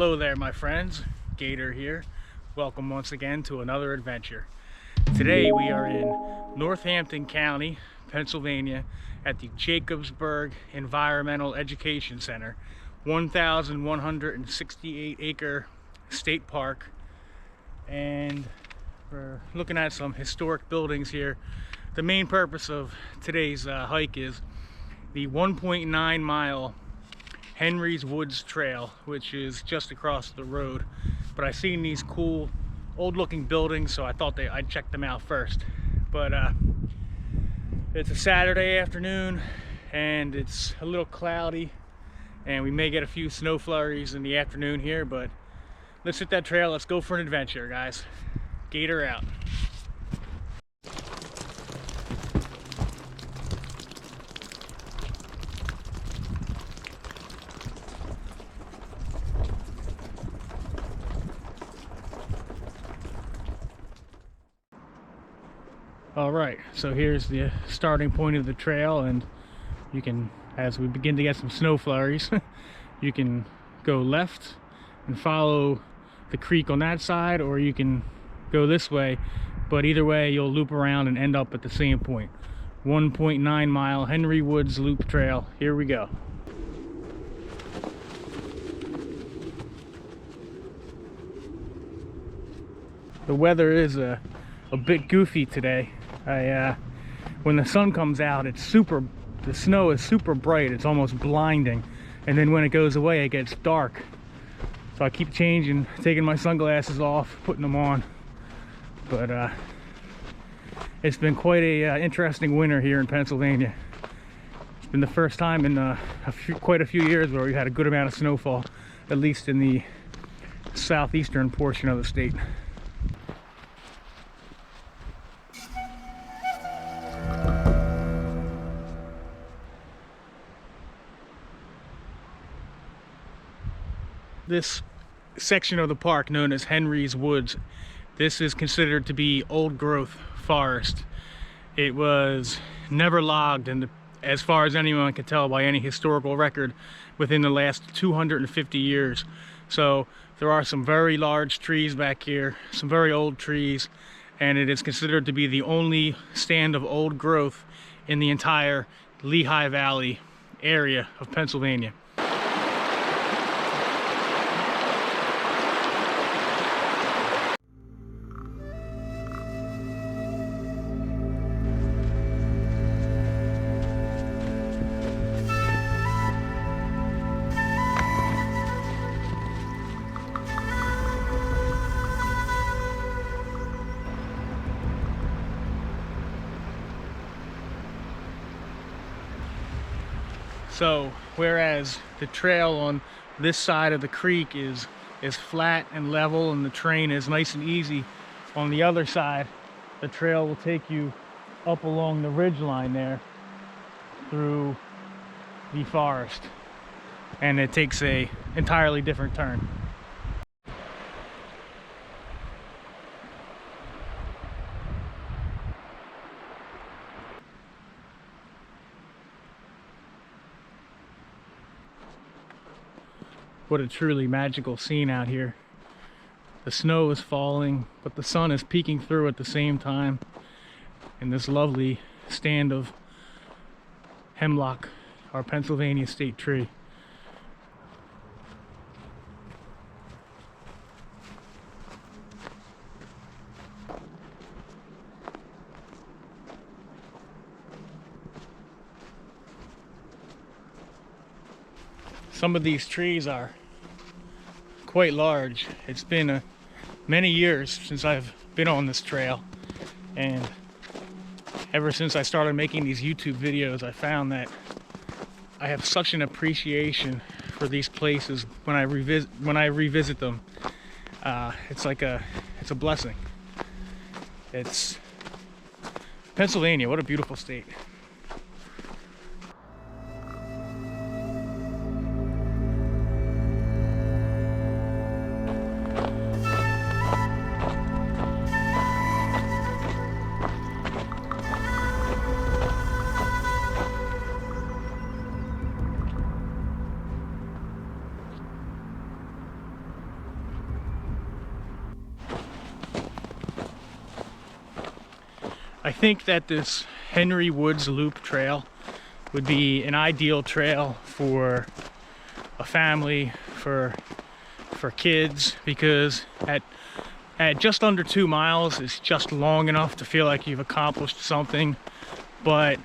Hello there, my friends. Gator here. Welcome once again to another adventure. Today we are in Northampton County, Pennsylvania at the Jacobsburg Environmental Education Center, 1,168 acre state park, and we're looking at some historic buildings here. The main purpose of today's hike is the 1.9 mile Henry's Woods Trail, which is just across the road. But I seen these cool old looking buildings, so I thought I'd check them out first. But it's a Saturday afternoon and it's a little cloudy, and we may get a few snow flurries in the afternoon here, but let's hit that trail. Let's go for an adventure, guys. Gator out. All right, so here's the starting point of the trail, and you can, as we begin to get some snow flurries, you can go left and follow the creek on that side, or you can go this way, but either way you'll loop around and end up at the same point. 1.9 mile Henry Woods Loop Trail. Here we go. The weather is a bit goofy today. When the sun comes out, the snow is super bright. It's almost blinding, and then when it goes away, it gets dark. So I keep changing, taking my sunglasses off, putting them on. But it's been quite a interesting winter here in Pennsylvania. It's been the first time in quite a few years where we had a good amount of snowfall, at least in the southeastern portion of the state. This section of the park, known as Henry's Woods, this is considered to be old growth forest. It was never logged, and as far as anyone can tell by any historical record, within the last 250 years. So there are some very large trees back here, some very old trees, and it is considered to be the only stand of old growth in the entire Lehigh Valley area of Pennsylvania. So whereas the trail on this side of the creek is flat and level and the terrain is nice and easy, on the other side the trail will take you up along the ridge line there through the forest, and it takes a entirely different turn. What a truly magical scene out here. The snow is falling, but the sun is peeking through at the same time, in this lovely stand of hemlock, our Pennsylvania state tree. Some of these trees are quite large. It's been many years since I've been on this trail, and ever since I started making these YouTube videos, I found that I have such an appreciation for these places when I revisit them. It's a blessing. It's Pennsylvania. What a beautiful state. I think that this Henry Woods Loop Trail would be an ideal trail for a family, for kids, because at just under 2 miles, it's just long enough to feel like you've accomplished something, but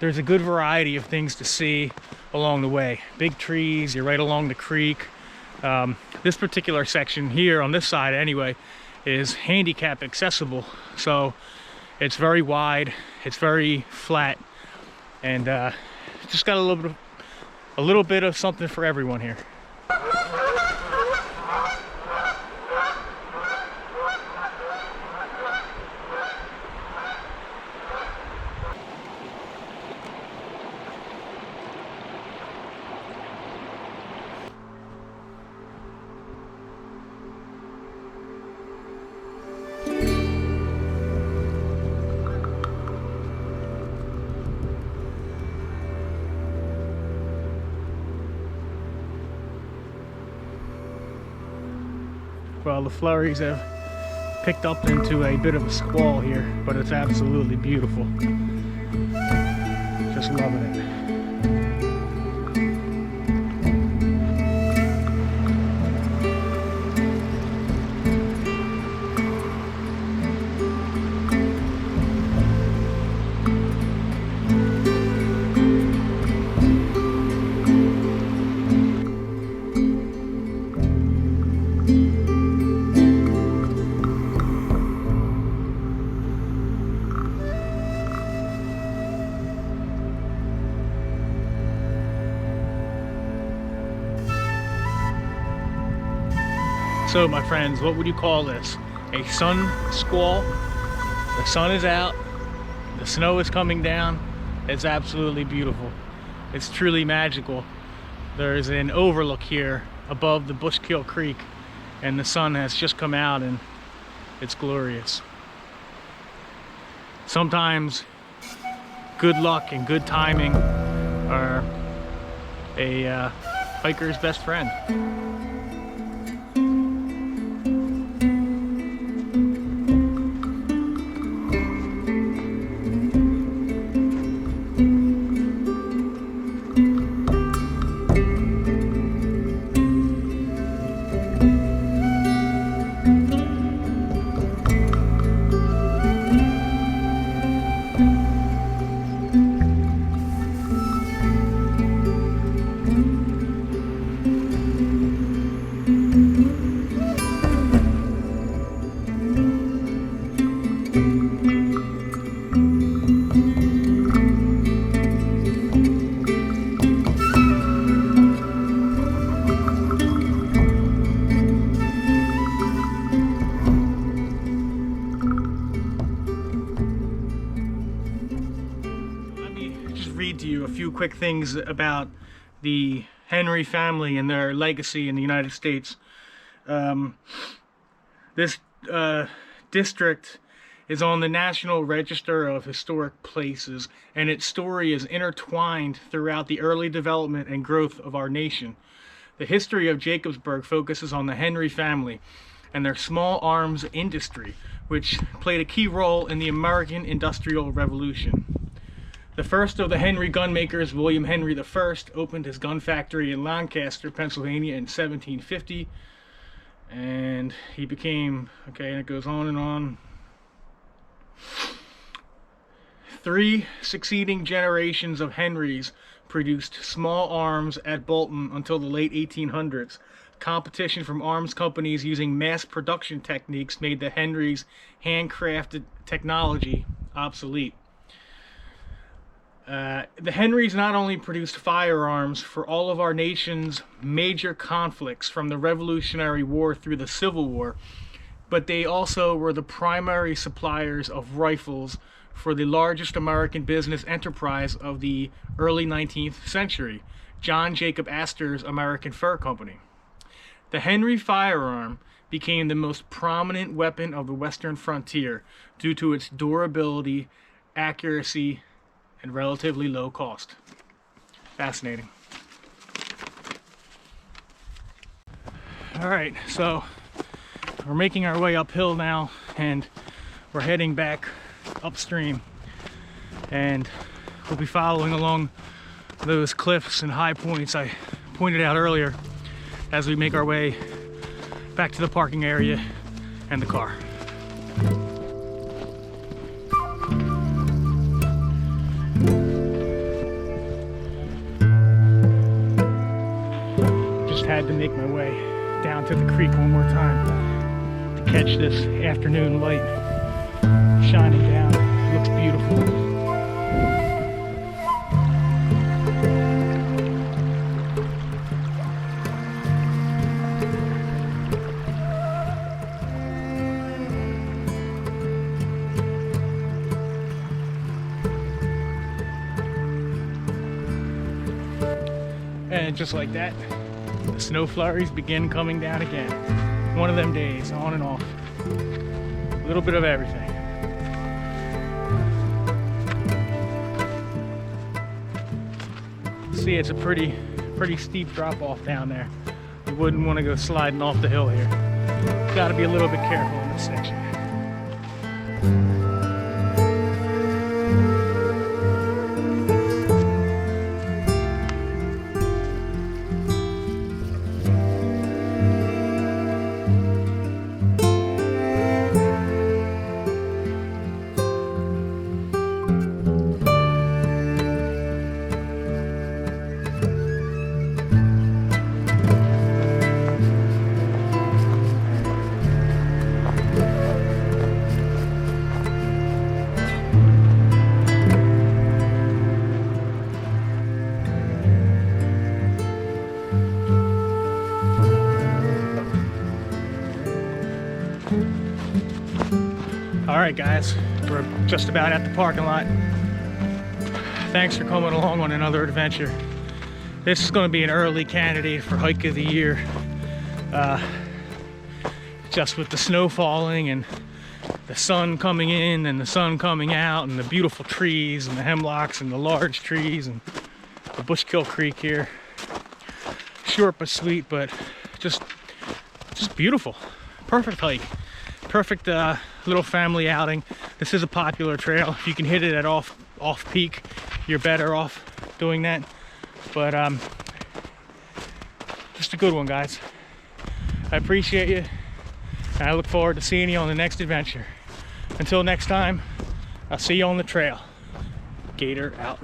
there's a good variety of things to see along the way. Big trees, you're right along the creek. This particular section here on this side anyway is handicap accessible, so it's very wide, it's very flat, and just got a little bit of something for everyone here. Well, the flurries have picked up into a bit of a squall here, but it's absolutely beautiful. Just loving it. So my friends, what would you call this? A sun squall? The sun is out, the snow is coming down. It's absolutely beautiful. It's truly magical. There's an overlook here above the Bushkill Creek, and the sun has just come out and it's glorious. Sometimes good luck and good timing are a hiker's best friend. Read to you a few quick things about the Henry family and their legacy in the United States. This district is on the National Register of Historic Places, and its story is intertwined throughout the early development and growth of our nation. The history of Jacobsburg focuses on the Henry family and their small arms industry, which played a key role in the American Industrial Revolution. The first of the Henry gunmakers, William Henry I, opened his gun factory in Lancaster, Pennsylvania in 1750, and he became, okay, and it goes on and on. 3 succeeding generations of Henrys produced small arms at Bolton until the late 1800s. Competition from arms companies using mass production techniques made the Henrys' handcrafted technology obsolete. The Henrys not only produced firearms for all of our nation's major conflicts from the Revolutionary War through the Civil War, but they also were the primary suppliers of rifles for the largest American business enterprise of the early 19th century, John Jacob Astor's American Fur Company. The Henry firearm became the most prominent weapon of the Western frontier due to its durability, accuracy, and relatively low cost. Fascinating. All right, so we're making our way uphill now, and we're heading back upstream, and we'll be following along those cliffs and high points I pointed out earlier as we make our way back to the parking area and the car. Just had to make my way down to the creek one more time to catch this afternoon light shining down. It looks beautiful. And just like that, the snow flurries begin coming down again. One of them days, on and off. A little bit of everything. See, it's a pretty steep drop off down there. You wouldn't want to go sliding off the hill here. Got to be a little bit careful in this section. Alright guys, we're just about at the parking lot. Thanks for coming along on another adventure. This is going to be an early candidate for hike of the year. Just with the snow falling and the sun coming in and the sun coming out and the beautiful trees and the hemlocks and the large trees and the Bushkill Creek here. Short but sweet, but just beautiful. Perfect hike. Perfect little family outing. This is a popular trail. If you can hit it at off peak, you're better off doing that. But just a good one, guys. I appreciate you, and I look forward to seeing you on the next adventure. Until next time, I'll see you on the trail. Gator out.